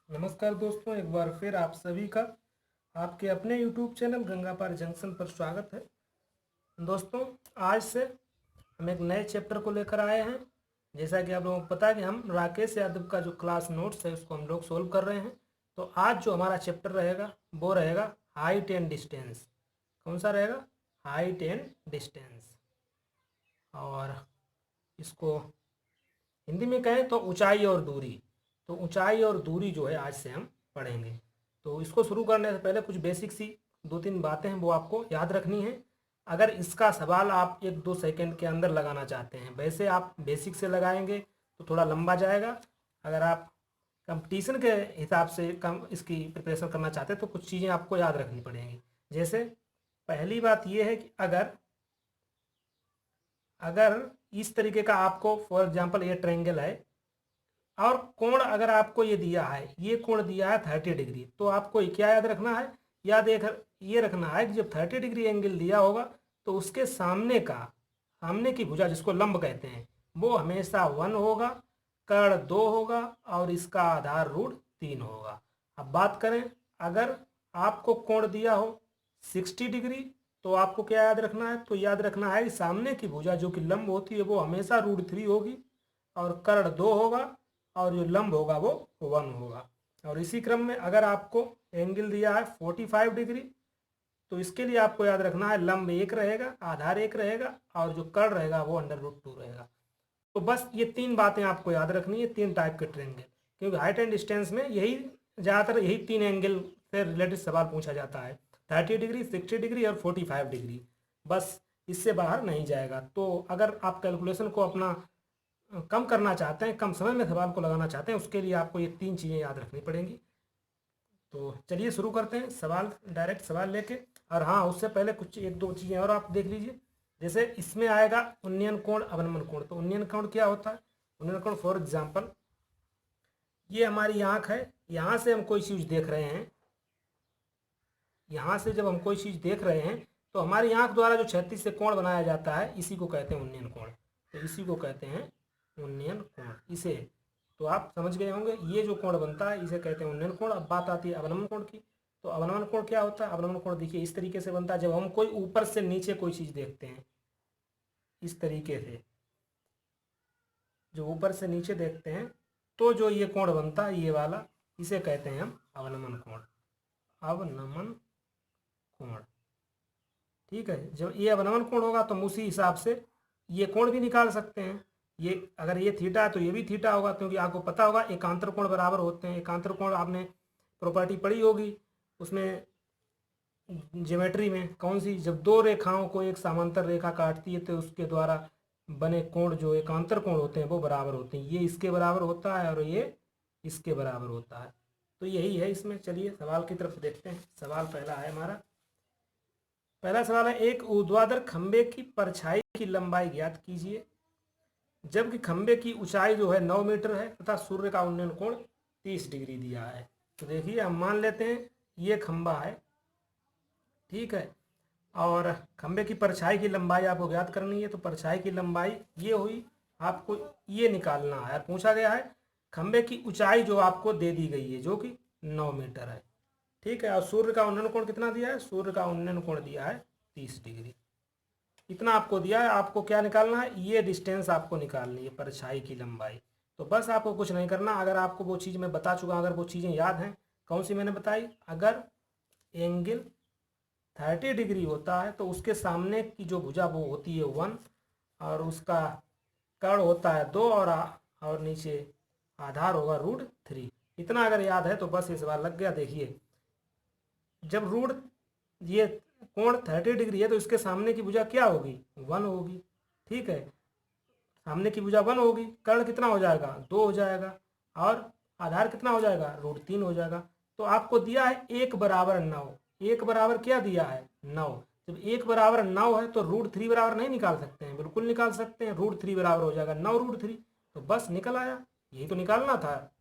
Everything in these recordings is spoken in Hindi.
नमस्कार दोस्तों, एक बार फिर आप सभी का आपके अपने YouTube चैनल गंगा पार जंक्शन पर स्वागत है। दोस्तों, आज से हम एक नए चैप्टर को लेकर आए हैं। जैसा कि आप लोगों को पता है कि हम राकेश यादव का जो क्लास नोट्स है उसको हम लोग सोल्व कर रहे हैं। तो आज जो हमारा चैप्टर रहेगा वो रहेगा हाइट एंड डिस्टेंस। कौन सा रहेगा? Height and distance. और इसको हिंदी में कहें तो ऊंचाई और दूरी। तो ऊंचाई और दूरी जो है आज से हम पढ़ेंगे। तो इसको शुरू करने से पहले कुछ बेसिक सी दो तीन बातें हैं वो आपको याद रखनी है। अगर इसका सवाल आप 1-2 सेकंड के अंदर लगाना चाहते हैं, वैसे आप बेसिक से लगाएंगे तो थोड़ा लंबा जाएगा। अगर आप कंपटीशन के हिसाब से कम इसकी प्रिपरेशन करना चाहते हैं तो कुछ चीज़ें आपको याद रखनी पड़ेंगी। जैसे पहली बात यह है कि अगर अगर इस तरीके का आपको फॉर एग्जांपल ये ट्रायंगल है और कोण अगर आपको ये दिया है, ये कोण दिया है 30 डिग्री, तो आपको क्या याद रखना है? याद ये रखना है कि जब 30 डिग्री एंगल दिया होगा तो उसके सामने की भुजा जिसको लंब कहते हैं वो हमेशा 1 होगा, कर्ण 2 होगा और इसका आधार √3 होगा। अब बात करें, अगर आपको कोण दिया हो 60 डिग्री तो आपको क्या याद रखना है? तो याद रखना है कि सामने की भुजा जो कि लंब होती है वो हमेशा √3 होगी और कर्ण 2 होगा और जो लंब होगा वो 1 होगा। और इसी क्रम में अगर आपको एंगल दिया है 45 डिग्री तो इसके लिए आपको याद रखना है लंब 1 रहेगा, आधार 1 रहेगा और जो कर्ण रहेगा वो √2 रहेगा। तो बस ये 3 बातें आपको याद रखनी है, 3 टाइप के ट्रायंगल, क्योंकि हाइट एंड डिस्टेंस में ज़्यादातर यही 3 एंगल से रिलेटेड सवाल पूछा जाता है, 30 डिग्री, 60 डिग्री और 45 डिग्री। बस इससे बाहर नहीं जाएगा। तो अगर आप कैलकुलेशन को अपना कम करना चाहते हैं, कम समय में सवाल को लगाना चाहते हैं, उसके लिए आपको ये 3 चीज़ें याद रखनी पड़ेंगी। तो चलिए शुरू करते हैं सवाल, डायरेक्ट सवाल लेके। और हाँ, उससे पहले कुछ 1-2 चीज़ें और आप देख लीजिए। जैसे इसमें आएगा उन्नयन कोण, अवनमन कोण। तो उन्नयन कोण क्या होता है? उन्नयन कोण फॉर एग्जाम्पल ये हमारी आँख है, यहाँ से हम कोई चीज़ देख रहे हैं, यहाँ से जब हम कोई चीज़ देख रहे हैं तो हमारी आँख द्वारा जो क्षैतिज से कोण बनाया जाता है इसी को कहते हैं उन्नयन कोण। तो इसी को कहते हैं उन्नयन कोण। इसे तो आप समझ गए होंगे, ये जो कोण बनता है इसे कहते हैं उन्नयन कोण। अब बात आती है अवनमन कोण की। तो अवनमन कोण क्या होता है? अवनमन कोण देखिए इस तरीके से बनता है, जब हम कोई ऊपर से नीचे कोई चीज़ देखते हैं, इस तरीके से जो ऊपर से नीचे देखते हैं तो जो ये कोण बनता है ये वाला, इसे कहते हैं हम अवनमन कोण। अवनमन कोण, ठीक है। जब ये अवनमन कोण होगा तो हम उसी हिसाब से ये कोण भी निकाल सकते हैं। ये अगर ये थीटा है तो ये भी थीटा होगा, क्योंकि आपको पता होगा एकांतर कोण बराबर होते हैं। एकांतर कोण आपने प्रॉपर्टी पढ़ी होगी उसमें, ज्योमेट्री में। कौन सी? जब दो रेखाओं को एक समांतर रेखा काटती है तो उसके द्वारा बने कोण जो एकांतर कोण होते हैं वो बराबर होते हैं। ये इसके बराबर होता है और ये इसके बराबर होता है। तो यही है इसमें। चलिए सवाल की तरफ देखते हैं। सवाल पहला है हमारा, पहला सवाल है, एक ऊर्ध्वाधर खंबे की परछाई की लंबाई ज्ञात कीजिए जबकि खंबे की ऊंचाई जो है 9 मीटर है तथा सूर्य का उन्नयन कोण 30 डिग्री दिया है। तो देखिए हम मान लेते हैं ये खंबा है, ठीक है, और खंबे की परछाई की लंबाई आपको ज्ञात करनी है। तो परछाई की लंबाई ये हुई, आपको ये निकालना है। पूछा गया है खंबे की ऊंचाई जो आपको दे दी गई है जो कि 9 मीटर है, ठीक है। और सूर्य का उन्नयन कोण कितना दिया है? सूर्य का उन्नयन कोण दिया है 30 डिग्री। इतना आपको दिया है, आपको क्या निकालना है? ये डिस्टेंस आपको निकालनी है, परछाई की लंबाई। तो बस आपको कुछ नहीं करना। अगर आपको वो चीज़ मैं बता चुका, अगर वो चीज़ें याद हैं, कौन सी मैंने बताई? अगर एंगल 30 डिग्री होता है तो उसके सामने की जो भुजा वो होती है 1 और उसका कर्ण होता है 2 और नीचे आधार होगा √3। इतना अगर याद है तो बस ये सवाल लग गया। देखिए जब ये कोण 30 डिग्री है तो इसके सामने की भुजा क्या होगी? 1 होगी, ठीक है। सामने की भुजा 1 होगी, कर्ण कितना हो जाएगा? 2 हो जाएगा और आधार कितना हो जाएगा? √3 हो जाएगा। तो आपको दिया है 1 बराबर 9। 1 बराबर क्या दिया है? 9। जब 1 बराबर 9 है तो √3 बराबर नहीं निकाल सकते हैं? बिल्कुल निकाल सकते हैं। √3 बराबर हो जाएगा 9√3। तो बस निकल आया, यही तो निकालना था,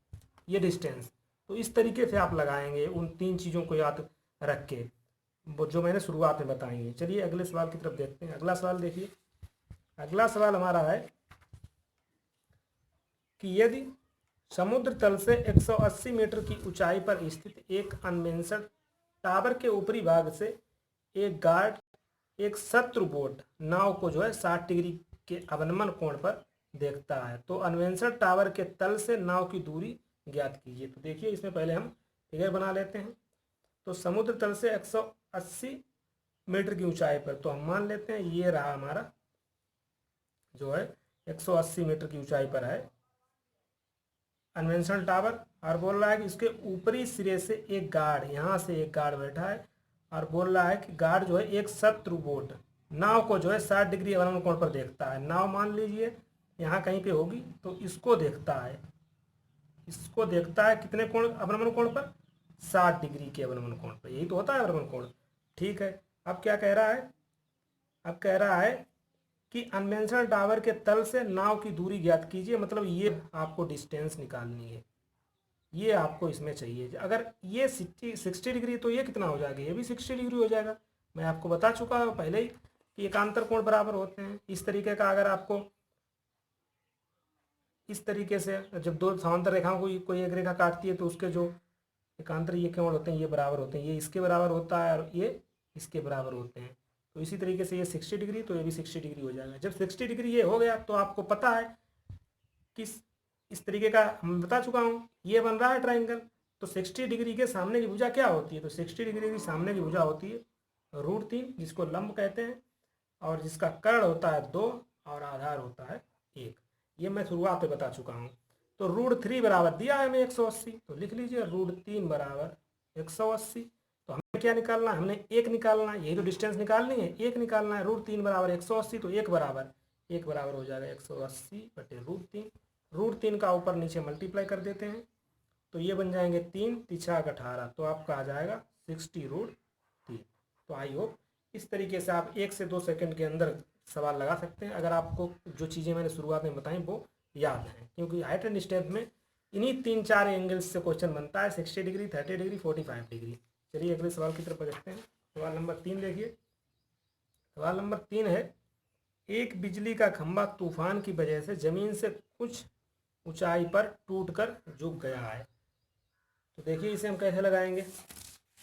ये डिस्टेंस। तो इस तरीके से आप लगाएंगे उन 3 चीज़ों को याद रख के, वो जो मैंने शुरुआत में बताई है। चलिए अगले सवाल की तरफ देखते हैं। अगला सवाल देखिए, अगला सवाल हमारा है कि यदि समुद्र तल से 180 मीटर की ऊंचाई पर स्थित एक अनमेंशन टावर के ऊपरी भाग से एक गार्ड एक शत्रु बोट नाव को जो है 60 डिग्री के अवनमन कोण पर देखता है। तो अनवेंशन टावर के तल से नाव की दूरी ज्ञात कीजिए। तो देखिए इसमें पहले हम फिगर बना लेते हैं। तो समुद्र तल से 180 मीटर की ऊंचाई पर, तो हम मान लेते हैं ये रहा हमारा जो है 180 मीटर की ऊंचाई पर है अनवेंशन टावर, और बोल रहा है कि इसके ऊपरी सिरे से एक गार्ड, यहाँ से एक गार्ड बैठा है और बोल रहा है कि गार्ड जो है एक शत्रु बोट नाव को जो है 60 डिग्री अवनमन कोण पर देखता है। नाव मान लीजिए यहाँ कहीं पे होगी, तो इसको देखता है, इसको देखता है कितने कोण अवनमन कोण पर, 60 डिग्री के अवनमन कोण पर, यही तो होता है अवनमन कोण। ठीक है, अब क्या कह रहा है, अब कह रहा है कि अनमेंशन टावर के तल से नाव की दूरी ज्ञात कीजिए। मतलब ये आपको डिस्टेंस निकालनी है, ये आपको इसमें चाहिए। अगर ये 60 डिग्री तो ये कितना हो जाएगा, ये भी 60 डिग्री हो जाएगा। मैं आपको बता चुका हूँ पहले ही कि एकांतर कोण बराबर होते हैं। इस तरीके का अगर आपको इस तरीके से जब दो समांतर रेखाओं को कोई एक रेखा काटती है तो उसके जो एकांतर ये कोण होते हैं ये बराबर होते हैं, ये इसके बराबर होता है और ये इसके बराबर होते हैं। तो इसी तरीके से ये 60 डिग्री, तो ये भी 60 डिग्री हो जाएगा। जब 60 डिग्री ये हो गया तो आपको पता है कि इस तरीके का मैं बता चुका हूँ, ये बन रहा है ट्राइंगल। तो 60 डिग्री के सामने की भुजा क्या होती है, तो 60 डिग्री की सामने की भुजा होती है √3, जिसको लंब कहते हैं, और जिसका कर्ण होता है 2 और आधार होता है 1। ये मैं शुरुआत में बता चुका हूँ। तो √3 बराबर दिया है हमें 180, तो लिख लीजिए √3 बराबर 180। तो हमें क्या निकालना है, हमने एक निकालना है, यही तो डिस्टेंस निकालनी है, एक निकालना है। √3 बराबर 180, तो एक बराबर हो जाएगा 180/√3। √3 का ऊपर नीचे मल्टीप्लाई कर देते हैं, तो ये बन जाएंगे 3 3 18, तो आपका आ जाएगा 60√3। तो आई होप इस तरीके से आप 1 से 2 सेकंड के अंदर सवाल लगा सकते हैं, अगर आपको जो चीज़ें मैंने शुरुआत में बताई वो याद हैं, क्योंकि हाइट एंड डिस्टेंस में इन्हीं 3-4 एंगल्स से क्वेश्चन बनता है, 60 डिग्री, 30 डिग्री, 45 डिग्री। चलिए अगले सवाल की तरफ बढ़ते हैं। सवाल नंबर 3 देखिए। सवाल नंबर 3 है, एक बिजली का खंभा तूफान की वजह से जमीन से कुछ ऊंचाई पर टूटकर झुक गया है। तो देखिए इसे हम कैसे लगाएंगे,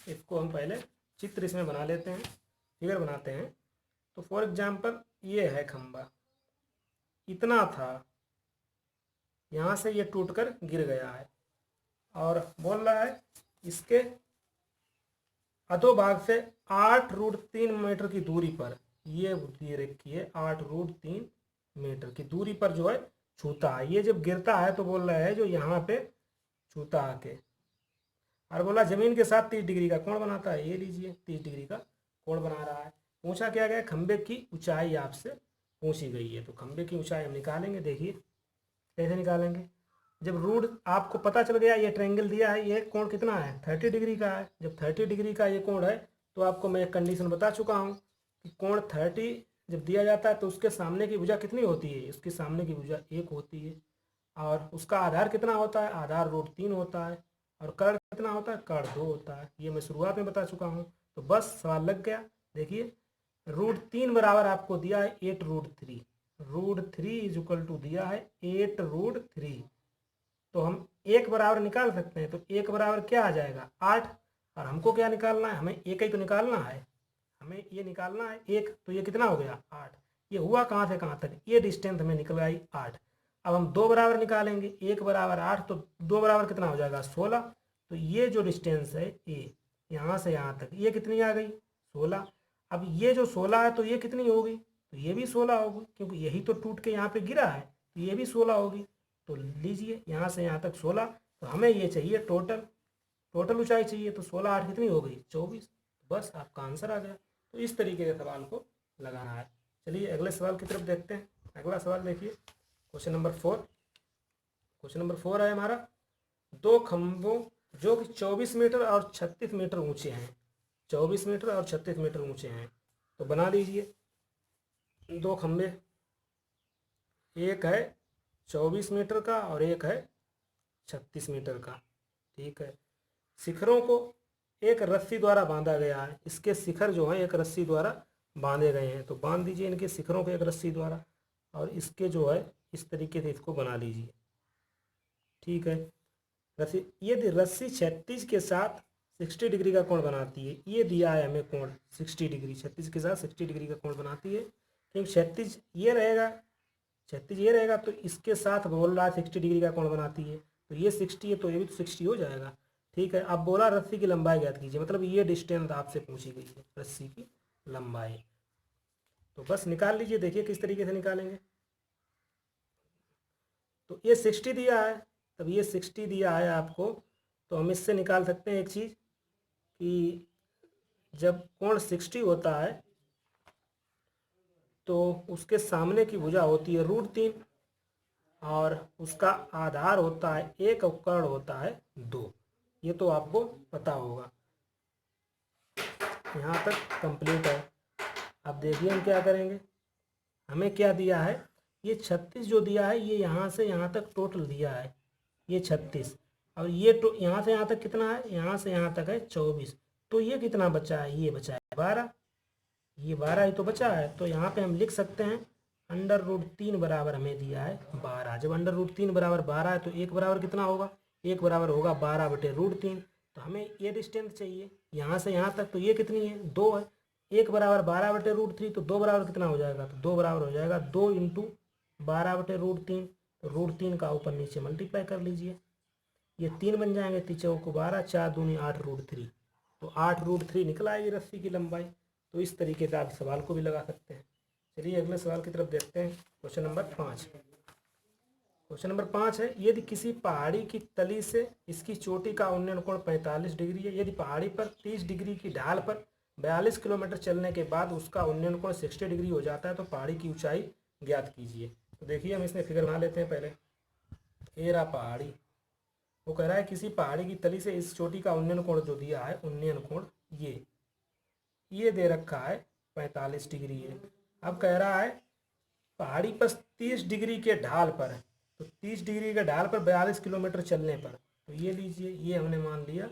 इसको हम पहले चित्र इसमें बना लेते हैं, फिगर बनाते हैं। तो फॉर एग्जांपल ये है खंभा, इतना था, यहाँ से ये टूटकर गिर गया है, और बोल रहा है इसके अधोभाग से 8√3 मीटर की दूरी पर, ये बुद्धि रखिए 8√3 मीटर की दूरी पर जो है छूता है। ये जब गिरता है तो बोल रहा है जो यहाँ पे छूता आके, और बोला जमीन के साथ 30 डिग्री का कोण बनाता है। ये लीजिए 30 डिग्री का कोण बना रहा है। पूछा क्या गया, खंबे की ऊंचाई आपसे पूछी गई है। तो खंबे की ऊंचाई हम निकालेंगे, देखिए कैसे निकालेंगे। जब रूट आपको पता चल गया, ये ट्रायंगल दिया है, ये कोण कितना है 30 डिग्री का है। जब 30 डिग्री का ये कोण है तो आपको मैं एक कंडीशन बता चुका हूँ कि कोण 30 जब दिया जाता है तो उसके सामने की भुजा कितनी होती है, उसके सामने की भुजा 1 होती है, और उसका आधार कितना होता है, आधार √3 होता है, और कर्ण कितना होता है, कर्ण 2 होता है। ये मैं शुरुआत में बता चुका हूँ। तो बस सवाल लग गया। देखिए √3 बराबर आपको दिया है 8√3, √3 = दिया है 8√3। तो हम एक बराबर निकाल सकते हैं। तो एक बराबर क्या आ जाएगा 8, और हमको क्या निकालना है, हमें एक ही तो निकालना है, हमें ये निकालना है एक। तो ये कितना हो गया 8। ये हुआ कहाँ से कहाँ तक, ये डिस्टेंस हमें निकल आई 8। अब हम 2 बराबर निकालेंगे, 1 बराबर 8, तो 2 बराबर कितना हो जाएगा 16। तो ये जो डिस्टेंस है ये यहाँ से यहाँ तक, ये कितनी आ गई 16। अब ये जो 16 है तो ये कितनी होगी, तो ये भी 16 होगी, क्योंकि यही तो टूट के यहाँ पे गिरा है, तो ये भी 16 होगी। तो लीजिए यहाँ से यहाँ तक 16। तो हमें ये चाहिए टोटल ऊंचाई चाहिए, तो 16 8 कितनी हो गई 24। बस आपका आंसर आ गया। तो इस तरीके के सवाल को लगाना है। चलिए अगले सवाल की तरफ देखते हैं। अगला सवाल देखिए, क्वेश्चन नंबर 4। क्वेश्चन नंबर 4 है हमारा, 2 खंभों जो कि 24 मीटर और 36 मीटर ऊंचे हैं, 24 मीटर और 36 मीटर ऊंचे हैं। तो बना लीजिए 2 खंभे, एक है 24 मीटर का और एक है 36 मीटर का। ठीक है, शिखरों को एक रस्सी द्वारा बांधा गया है। इसके शिखर जो है एक रस्सी द्वारा बांधे गए हैं। तो बांध दीजिए इनके शिखरों को एक रस्सी द्वारा, और इसके जो है इस तरीके से इसको बना लीजिए। ठीक है। रस्सी, यदि रस्सी 36 के साथ 60 डिग्री का कोण बनाती है, ये दिया है हमें कोण 60 डिग्री, 36 के साथ 60 डिग्री का कोण बनाती है, क्योंकि 36 ये रहेगा, 36 ये रहेगा, तो इसके साथ बोल रहा है 60 डिग्री का कोण बनाती है, तो ये 60 है तो ये भी तो 60 हो जाएगा। ठीक है। अब बोला रस्सी की लंबाई ज्ञात कीजिए, मतलब ये डिस्टेंस आपसे पूछी गई है, रस्सी की लंबाई। तो बस निकाल लीजिए, देखिए किस तरीके से निकालेंगे। तो ये 60 दिया है, तब ये 60 दिया है आपको, तो हम इससे निकाल सकते हैं एक चीज़ कि जब कोण 60 होता है तो उसके सामने की भुजा होती है √3 और उसका आधार होता है 1 और कर्ण होता है 2। ये तो आपको पता होगा। यहाँ तक कंप्लीट है। अब देखिए हम क्या करेंगे। हमें क्या दिया है, ये 36 जो दिया है, ये यहाँ से यहाँ तक टोटल दिया है, ये 36, और ये तो यहाँ से यहाँ तक कितना है, यहाँ से यहाँ तक है 24, तो ये कितना बचा है, ये बचा है 12, ये 12 ही तो बचा है। तो यहाँ पे हम लिख सकते हैं √3 बराबर हमें दिया है 12। जब √3 बराबर 12 है तो एक बराबर कितना होगा, एक बराबर होगा 12/√3। तो हमें ये डिस्टेंस चाहिए यहाँ से यहाँ तक, तो ये कितनी है, 2 है। एक बराबर 12/√3, तो 2 बराबर कितना हो जाएगा, तो 2 बराबर हो जाएगा 2 × 12/√3। तो √3 का ऊपर नीचे मल्टीप्लाई कर लीजिए, ये 3 बन जाएंगे, 3 चौको 12, 4 दूनी 8 √3, तो 8 √3 निकल आएगी रस्सी की लंबाई। तो इस तरीके से आप सवाल को भी लगा सकते हैं। चलिए अगले सवाल की तरफ देखते हैं। Question number 5। क्वेश्चन नंबर 5 है, यदि किसी पहाड़ी की तली से इसकी चोटी का उन्नयन कोण 45 डिग्री है, यदि पहाड़ी पर 30 डिग्री की ढाल पर 42 किलोमीटर चलने के बाद उसका उन्नयन कोण 60 डिग्री हो जाता है, तो पहाड़ी की ऊंचाई ज्ञात कीजिए। तो देखिए हम इसमें फिगर बना लेते हैं पहले। ये रहा पहाड़ी, वो कह रहा है किसी पहाड़ी की तली से इस चोटी का उन्नयन कोण जो दिया है, उन्नयन कोण ये दे रखा है 45 डिग्री है। अब कह रहा है पहाड़ी पर 30 डिग्री के ढाल पर है, तो 30 डिग्री के ढाल पर 42 किलोमीटर चलने पर, तो ये लीजिए, ये हमने मान लिया,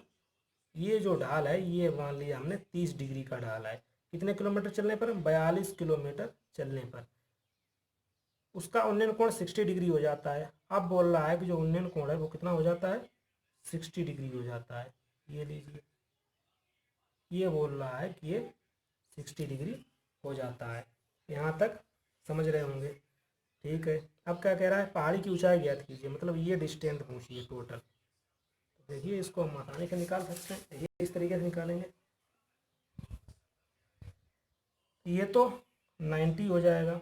ये जो ढाल है ये मान लिया हमने 30 डिग्री का ढाल है। कितने किलोमीटर चलने पर, 42 किलोमीटर चलने पर उसका उन्नयन कोण 60 डिग्री हो जाता है। अब बोल रहा है कि जो उन्नयन कोण है वो कितना हो जाता है, 60 डिग्री हो जाता है। ये लीजिए, ये बोल रहा है कि ये 60 डिग्री हो जाता है। यहाँ तक समझ रहे होंगे। ठीक है। अब क्या कह रहा है, पहाड़ी की ऊंचाई ज्ञात कीजिए, मतलब ये डिस्टेंस पूछी है टोटल। तो देखिए इसको हम आसानी से निकाल सकते हैं, ये इस तरीके से निकालेंगे। ये तो 90 हो जाएगा,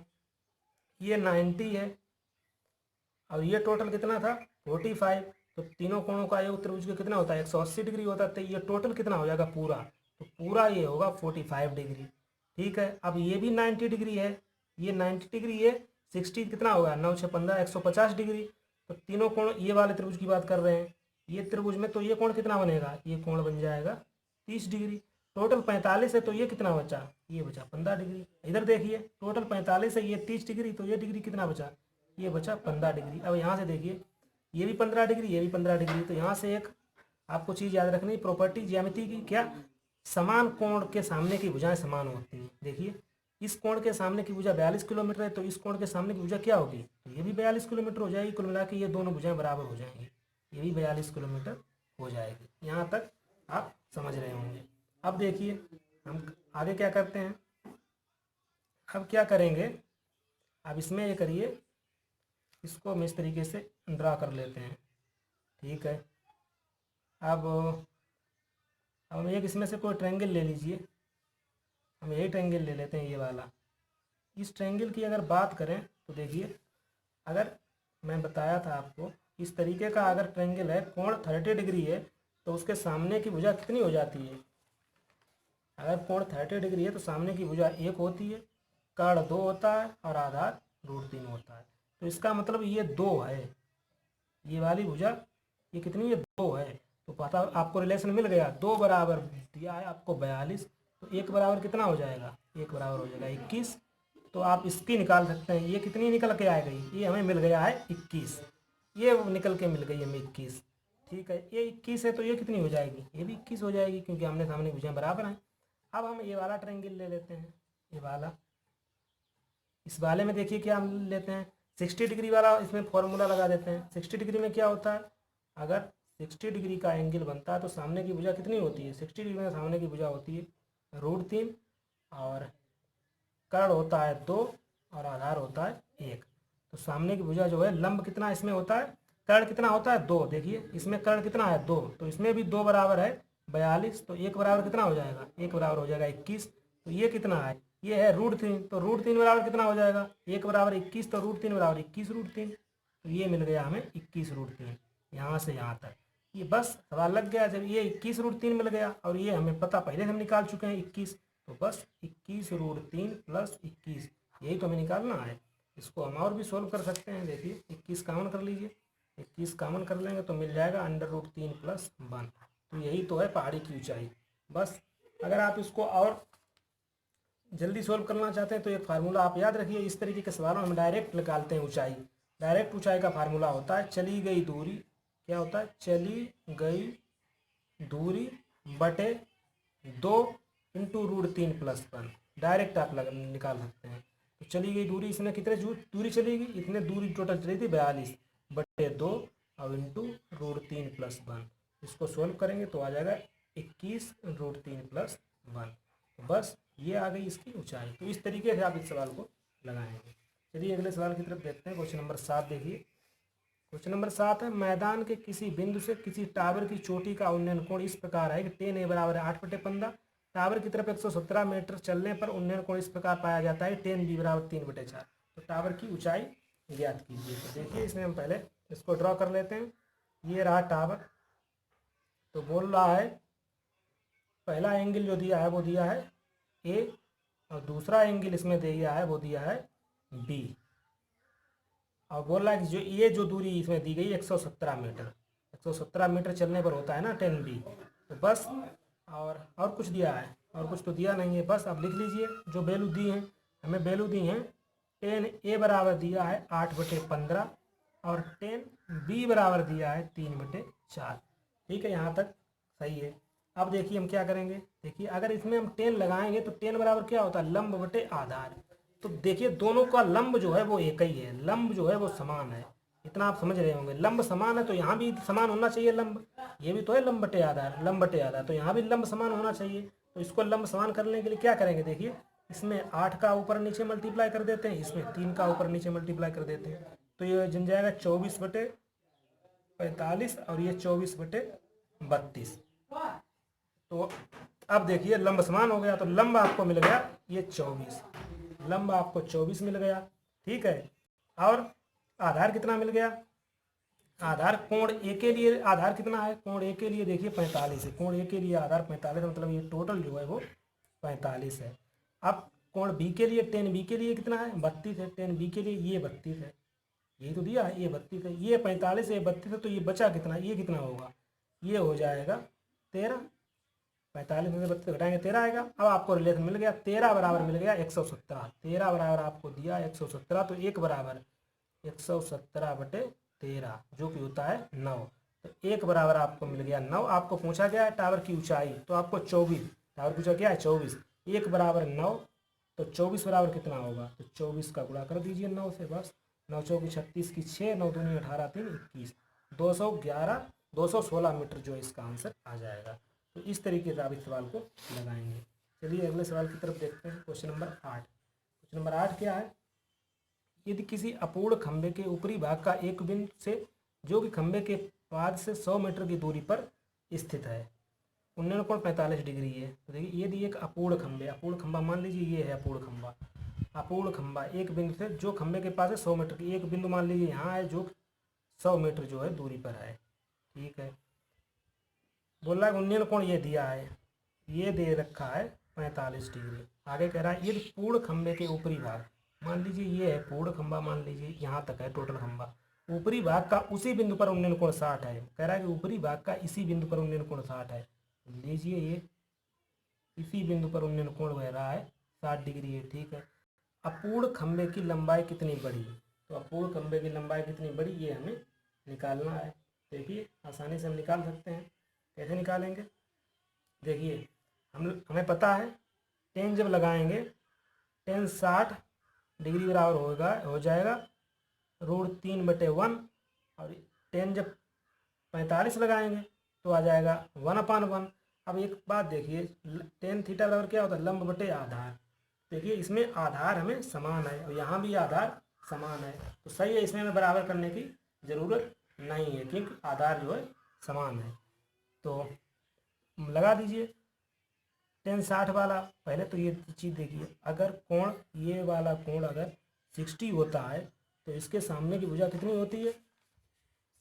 ये 90 है, और ये टोटल कितना था 45। तो तीनों कोणों का योग त्रिभुज का कितना होता है, 180 डिग्री होता है। तो ये टोटल कितना हो जाएगा पूरा, तो पूरा ये होगा 45 डिग्री। ठीक है। अब ये भी 90 डिग्री है, ये 90 डिग्री है, 60 कितना होगा, 9 6 15 150 डिग्री। तो तीनों कोण, ये वाले त्रिभुज की बात कर रहे हैं, ये त्रिभुज में तो ये कोण कितना बनेगा, ये कोण बन जाएगा 30 डिग्री। टोटल 45 है, तो ये कितना बचा, ये बचा 15 डिग्री। इधर देखिए टोटल 45 है, ये 30 डिग्री, तो ये डिग्री कितना बचा, ये बचा 15 डिग्री। अब यहाँ से देखिए ये भी 15 डिग्री, ये भी 15 डिग्री। तो यहाँ से एक आपको चीज़ याद रखनी, प्रॉपर्टी ज्यामिति की, क्या, समान कोण के सामने की भुजाएं समान होती हैं। देखिए इस कोण के सामने की भुजा 42 किलोमीटर है, तो इस कोण के सामने की भुजा क्या होगी, तो ये भी 42 किलोमीटर हो जाएगी। कुल मिला के ये दोनों भुजाएं बराबर हो जाएंगी, ये भी 42 किलोमीटर हो जाएगी। यहाँ तक आप समझ रहे होंगे। अब देखिए हम आगे क्या करते हैं। अब क्या करेंगे, अब इसमें ये करिए, इसको हम इस तरीके से ड्रा कर लेते हैं। ठीक है। अब हम एक इसमें से कोई ट्रायंगल ले लीजिए, हम यही ट्रायंगल ले लेते हैं, ये वाला। इस ट्रायंगल की अगर बात करें तो देखिए, अगर मैं बताया था आपको, इस तरीके का अगर ट्रायंगल है, कोण 30 डिग्री है, तो उसके सामने की भुजा कितनी हो जाती है, अगर कोण 30 डिग्री है तो सामने की भुजा 1 होती है, कर्ण 2 होता है और आधार √3 होता है। तो इसका मतलब ये 2 है, ये वाली भुजा ये कितनी है, 2 है। तो पता आपको रिलेशन मिल गया, 2 बराबर दिया है आपको 42, तो 1 बराबर कितना हो जाएगा, 1 बराबर हो जाएगा 21। तो आप इसकी निकाल सकते हैं, ये कितनी निकल के आ गई, ये हमें मिल गया है 21, ये निकल के मिल गई हमें 21। ठीक है, ये 21 है, तो ये कितनी हो जाएगी, ये भी 21 हो जाएगी, क्योंकि हमने सामने भुजाएं बराबर हैं। अब हम ये वाला ट्रायंगल ले लेते हैं, ये वाला। इस वाले में देखिए क्या हम लेते हैं, 60 डिग्री वाला, इसमें फॉर्मूला लगा देते हैं। 60 डिग्री में क्या होता है, अगर 60 डिग्री का एंगल बनता है तो सामने की भुजा कितनी होती है? 60 डिग्री में सामने की भुजा होती है √3 और कर्ण होता है 2 और आधार होता है 1। तो सामने की भुजा जो है लंब कितना इसमें होता है, कर्ण कितना होता है 2। देखिए इसमें कर्ण कितना है 2, तो इसमें भी 2 बराबर है 42। तो 1 बराबर कितना हो जाएगा? 1 बराबर हो जाएगा 21। तो ये कितना है? ये है √3। तो √3 बराबर कितना हो जाएगा? 1 बराबर 21, तो √3 बराबर 21√3। तो ये मिल गया हमें 21√3 यहाँ से यहाँ तक। ये बस सवाल लग गया। जब ये 21√3 मिल गया और ये हमें पता पहले हम निकाल चुके हैं 21, तो बस 21√3 + 21 यही तो हमें निकालना है। इसको हम और भी सोल्व कर सकते हैं। देखिए 21 कॉमन कर लीजिए, 21 कॉमन कर लेंगे तो मिल जाएगा √3 + 1। तो यही तो है पहाड़ी की ऊंचाई। बस अगर आप इसको और जल्दी सोल्व करना चाहते हैं तो एक फार्मूला आप याद रखिए। इस तरीके के सवालों में हम डायरेक्ट निकालते हैं ऊंचाई। डायरेक्ट ऊंचाई का फार्मूला होता है चली गई दूरी, क्या होता है? चली गई दूरी बटे 2 × √3 + 1। डायरेक्ट आप निकाल सकते हैं। तो चली गई दूरी, इसमें कितने दूरी चली गई? इतने दूरी टोटल चली थी 42 बटे 2 और इंटू √3 + 1। इसको सोल्व करेंगे तो आ जाएगा 21 √3 + 1। तो बस ये आ गई इसकी ऊंचाई। तो इस तरीके से आप इस सवाल को लगाएंगे। चलिए अगले सवाल की तरफ देखते हैं। क्वेश्चन नंबर 7 देखिए। क्वेश्चन नंबर 7 है, मैदान के किसी बिंदु से किसी टावर की चोटी का उन्नयन कोण इस प्रकार है कि 10a बराबर है 8/15। टावर की तरफ 117 मीटर चलने पर उन्नयन कोण इस प्रकार पाया जाता है 10b बराबर 3/4। तो टावर की ऊंचाई ज्ञात कीजिए। तो देखिए इसमें हम पहले इसको ड्रॉ कर लेते हैं। ये रहा टावर। तो बोल रहा है पहला एंगल जो दिया है वो दिया है ए और दूसरा एंगल इसमें दिया है वो दिया है बी। और बोल रहा है कि जो दूरी इसमें दी गई 117 मीटर, 117 मीटर चलने पर होता है ना 10b। तो बस और कुछ दिया है? और कुछ तो दिया नहीं है। बस अब लिख लीजिए जो वैल्यू दी हैं। हमें वैल्यू दी हैं 10a बराबर दिया है 8/15 और 10b बराबर दिया है 3/4। ठीक है, यहाँ तक सही है। अब देखिए हम क्या करेंगे। देखिए अगर इसमें हम 10 लगाएंगे तो 10 बराबर क्या होता है? लंब बटे आधार। तो देखिए दोनों का लंब जो है वो एक ही है, लंब जो है वो समान है। इतना आप समझ रहे होंगे। लंब समान है तो यहाँ भी समान होना चाहिए लंब। ये भी तो है लंब बटे आधार, लंब बटे आधार, तो यहाँ भी लंब समान होना चाहिए। तो इसको लंब समान करने के लिए क्या करेंगे? देखिए इसमें 8 का ऊपर नीचे मल्टीप्लाई कर देते हैं, इसमें 3 का ऊपर नीचे मल्टीप्लाई कर देते हैं। तो ये जन जाएगा 24/45 और ये 24/32। तो अब देखिए लंब समान हो गया। तो लंब आपको मिल गया ये 24, लंब आपको 24 मिल गया। ठीक है, और आधार कितना मिल गया? आधार कोण ए के लिए आधार कितना है? कोण ए के लिए देखिए 45 है। कोण ए के लिए आधार 45 मतलब ये टोटल जो है वो 45 है। अब कोण बी के लिए 10b के लिए कितना है? 32 है। 10b के लिए ये 32 है, यही तो दिया है, ये 32 है। ये 45 है, 32 है, तो ये बचा कितना? ये कितना होगा? ये हो जाएगा 13। 45 में से 32 घटाएंगे 13 आएगा। अब आपको रिलेशन मिल गया। 13 बराबर मिल गया 117। 13 बराबर आपको दिया 117, तो 1 बराबर 117/13 जो कि होता है 9। तो 1 बराबर आपको मिल गया 9। आपको पूछा गया है टावर की ऊंचाई, तो आपको 24, टावर की ऊंचाई क्या है? 24। 1 बराबर 9, तो 24 बराबर कितना होगा? तो 24 का गुणा कर दीजिए 9 से। बस 9 चौकी 36 की 6, 9 दूनी 18, 3 21, 216 मीटर जो इसका आंसर आ जाएगा। तो इस तरीके से आप इस सवाल को लगाएंगे। चलिए अगले सवाल की तरफ देखते हैं। Question number 8। क्वेश्चन नंबर 8 क्या है? यदि किसी अपूर्ण खंभे के ऊपरी भाग का एक बिंदु से जो कि खंभे के पाद से 100 मीटर की दूरी पर स्थित है, उन्नयन कोण 45 डिग्री है। तो देखिए यदि एक अपूर्ण खंभा मान लीजिए ये है अपूर्ण खंभा एक बिंदु से जो खंभे के पास है 100 मीटर की, एक बिंदु मान लीजिए यहाँ है जो 100 मीटर जो है दूरी पर है। ठीक है, बोल रहा है उन्नयन कोण ये दिया है, ये दे रखा है 45 डिग्री। आगे कह रहा है यदि पूर्ण खंभे के ऊपरी भाग, मान लीजिए ये है पूर्ण खंभा, मान लीजिए यहाँ तक है टोटल खंभा, ऊपरी भाग का उसी बिंदु पर उन्नयन कोण 60 है। कह रहा है कि ऊपरी भाग का इसी बिंदु पर उन्नयन कोण 60 है। लीजिए ये इसी बिंदु पर उन्नयन कोण बह रहा है 60 डिग्री है। ठीक है, अपूर्ण खंभे की लंबाई कितनी बड़ी? तो अपूर्ण खंभे की लंबाई कितनी बड़ी ये हमें निकालना है। देखिए आसानी से हम निकाल सकते हैं। कैसे निकालेंगे? देखिए हमें पता है 10 जब लगाएंगे 10 60 डिग्री बराबर हो जाएगा √3/1 और 10 जब 45 लगाएंगे तो आ जाएगा 1/1। अब एक बात देखिए, टेन थीटा बराबर क्या होता है, लंब बटे आधार। देखिए इसमें आधार हमें समान है और यहाँ भी आधार समान है, तो सही है, इसमें हमें बराबर करने की ज़रूरत नहीं है क्योंकि आधार जो है समान है। तो लगा दीजिए। टेन 60 वाला, पहले तो ये चीज़ देखिए, अगर कोण, ये वाला कोण अगर 60 होता है तो इसके सामने की भुजा कितनी होती है,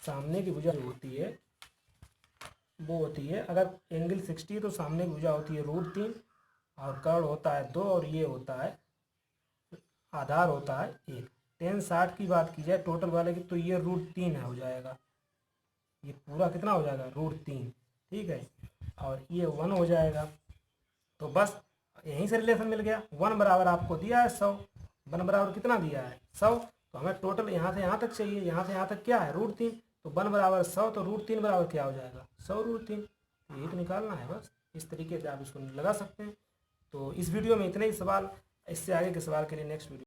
सामने की भुजा जो होती है वो होती है, अगर एंगल 60 है तो सामने की भुजा होती है √3 और कर्ण होता है 2 और ये होता है आधार होता है 1। टेन 60 की बात की जाए टोटल वाले की तो ये √3 है हो जाएगा, ये पूरा कितना हो जाएगा √3, ठीक है, और ये 1 हो जाएगा। तो बस यहीं से रिलेशन मिल गया। 1 बराबर आपको दिया है 100, 1 बराबर कितना दिया है 100, तो हमें टोटल यहाँ से यहाँ तक चाहिए, यहाँ से यहाँ तक क्या है √3, तो 1 बराबर 100 तो √3 बराबर क्या हो जाएगा 100√3, यही तो निकालना है बस। इस तरीके से आप इसको लगा सकते हैं। तो इस वीडियो में इतने ही सवाल, इससे आगे के सवाल के लिए नेक्स्ट वीडियो